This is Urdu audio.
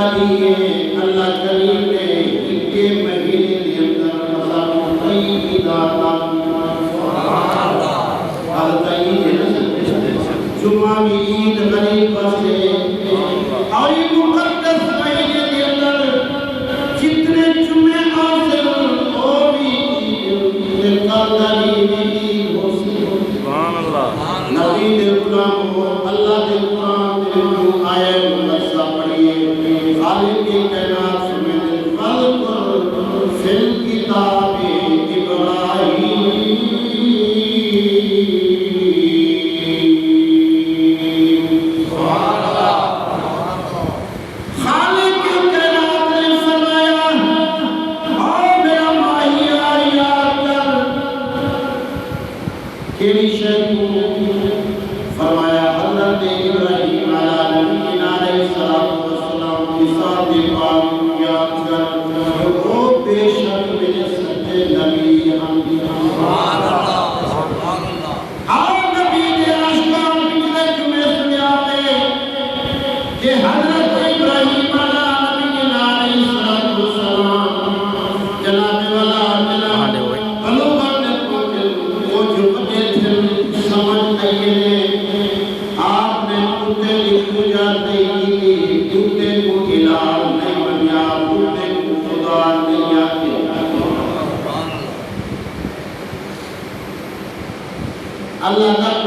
اللہ کریم نے ان کے مہینے کے اندر کی عید غریب سے اور یہ مقدس مہینے کے اندر جتنے جمعے حاصل ہو بھی قدری عید ہو سبحان اللہ نبی دے قرآن ہو اللہ دے قرآن دے آئے مقدسہ پڑھئے خالق کی کائنات سمیت الخلق فی الکتاب ابراہیم فرمایا حضرت ابراہیم علیہ السلام کی ساتھ پاک یاد کر وہ بے شک میرے سچے نبی ہم سبحان اللہ اور نبی کے اشکار پچھلے جمعے سنے آتے کہ حضرت ابراہیم علیہ السلام جناب والا جناب قلوبان نے پوچھے وہ جو بڑے تھے سمجھ آئیے آپ نے کتے کی پوجا نہیں کی کتے کو الہ نہیں بنیا کتے کو خدا نہیں آتے اللہ